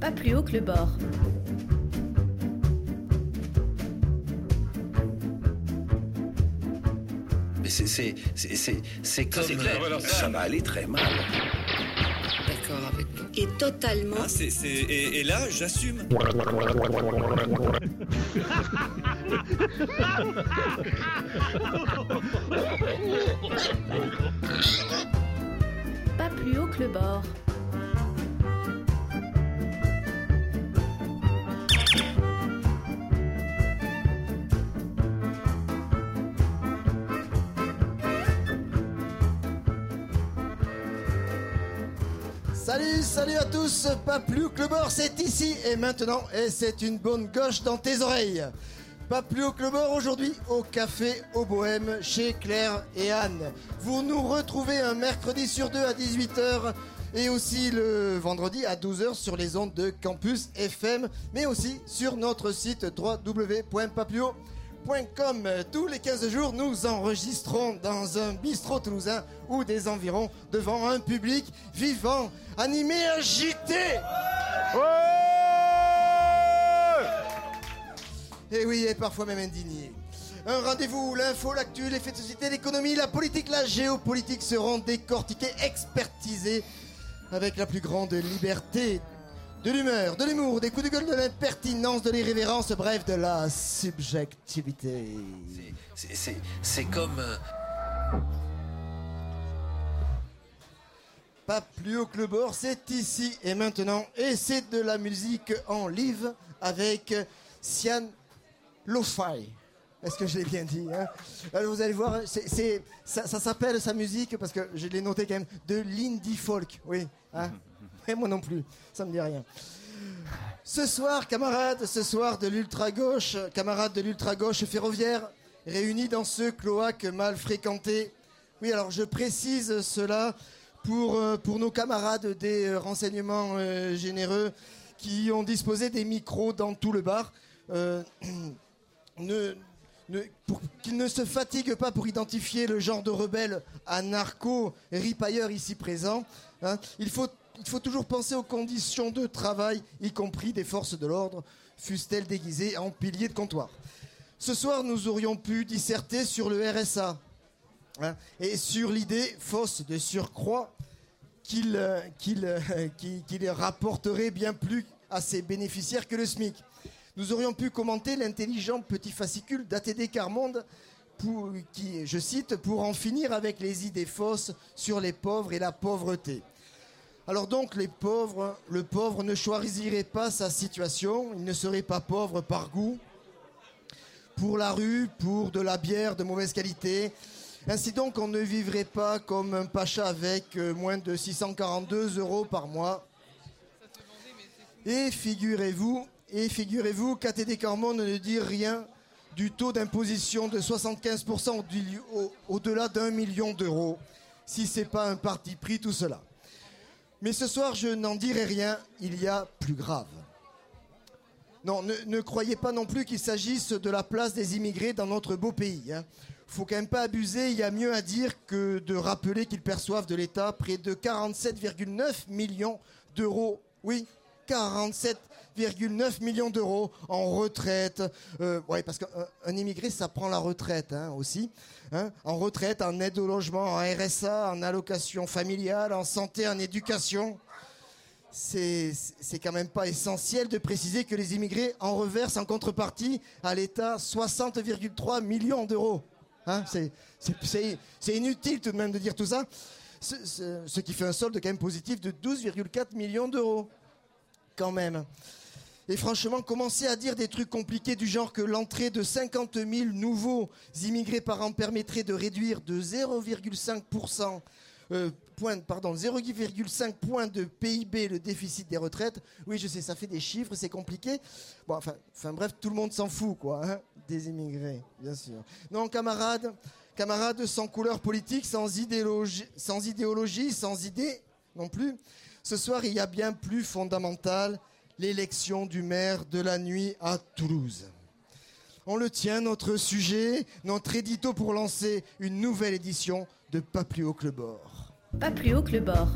Pas plus haut que le bord. Mais c'est comme... C'est clair. Ça va aller très mal. D'accord avec vous. Et totalement. Ah, et là, j'assume. Pas plus haut que le bord. Salut à tous, pas plus haut que le bord, c'est ici et maintenant, et c'est une bonne gauche dans tes oreilles. Pas plus haut que le bord aujourd'hui, au café au Bohème, chez Claire et Anne. Vous nous retrouvez un mercredi sur 2 à 18h et aussi le vendredi à 12h sur les ondes de Campus FM, mais aussi sur notre site www.papluhaut.com. Tous les 15 jours, nous enregistrons dans un bistrot toulousain ou des environs devant un public vivant, animé, agité. Et oui, et parfois même indigné. Un rendez-vous où l'info, l'actu, les faits de société, l'économie, la politique, la géopolitique seront décortiqués, expertisés avec la plus grande liberté. De l'humeur, de l'humour, des coups de gueule, de l'impertinence, de l'irrévérence, bref, de la subjectivité. C'est comme... Pas plus haut que le bord, c'est ici et maintenant. Et c'est de la musique en live avec Sian Lo-Fi. Est-ce que je l'ai bien dit, hein? Alors vous allez voir, ça s'appelle sa musique, parce que je l'ai noté quand même, de l'indie folk. Oui, hein? Et moi non plus, ça me dit rien. Ce soir, camarades, ce soir de l'ultra-gauche, camarades de l'ultra-gauche ferroviaire, réunis dans ce cloaque mal fréquenté. Oui, alors je précise cela pour nos camarades des renseignements généreux qui ont disposé des micros dans tout le bar. Pour qu'ils ne se fatiguent pas pour identifier le genre de rebelle anarcho-ripailleur ici présent, hein, il faut toujours penser aux conditions de travail, y compris des forces de l'ordre, fussent-elles déguisées en piliers de comptoir. Ce soir, nous aurions pu disserter sur le RSA, hein, et sur l'idée fausse de surcroît qu'il rapporterait bien plus à ses bénéficiaires que le SMIC. Nous aurions pu commenter l'intelligent petit fascicule d'ATD Carmonde qui, je cite, pour en finir avec les idées fausses sur les pauvres et la pauvreté. Alors donc, le pauvre ne choisirait pas sa situation, il ne serait pas pauvre par goût, pour la rue, pour de la bière de mauvaise qualité. Ainsi donc, on ne vivrait pas comme un pacha avec moins de 642 € par mois. Et figurez-vous qu'ATD Carmonde ne dit rien du taux d'imposition de 75% au-delà d'1 million d'euros, si c'est pas un parti pris tout cela. Mais ce soir, je n'en dirai rien, il y a plus grave. Non, ne croyez pas non plus qu'il s'agisse de la place des immigrés dans notre beau pays, hein. Faut quand même pas abuser, il y a mieux à dire que de rappeler qu'ils perçoivent de l'État près de 47,9 millions d'euros. Oui, 47,9 millions d'euros en retraite. Ouais, parce qu'un immigré, ça prend la retraite, hein, aussi. Hein, en retraite, en aide au logement, en RSA, en allocation familiale, en santé, en éducation. C'est quand même pas essentiel de préciser que les immigrés en reversent en contrepartie à l'État 60,3 millions d'euros. Hein, c'est inutile tout de même de dire tout ça. Ce qui fait un solde quand même positif de 12,4 millions d'euros. Quand même. Et franchement, commencer à dire des trucs compliqués du genre que l'entrée de 50 000 nouveaux immigrés par an permettrait de réduire de 0,5 points de PIB le déficit des retraites. Oui, je sais, ça fait des chiffres, c'est compliqué. Bon, enfin bref, tout le monde s'en fout, quoi, hein, des immigrés, bien sûr. Non, camarades sans couleur politique, sans idéologie, sans idée non plus. Ce soir, il y a bien plus fondamental, l'élection du maire de la nuit à Toulouse. On le tient, notre sujet, notre édito pour lancer une nouvelle édition de Pas plus haut que le bord. Pas plus haut que le bord.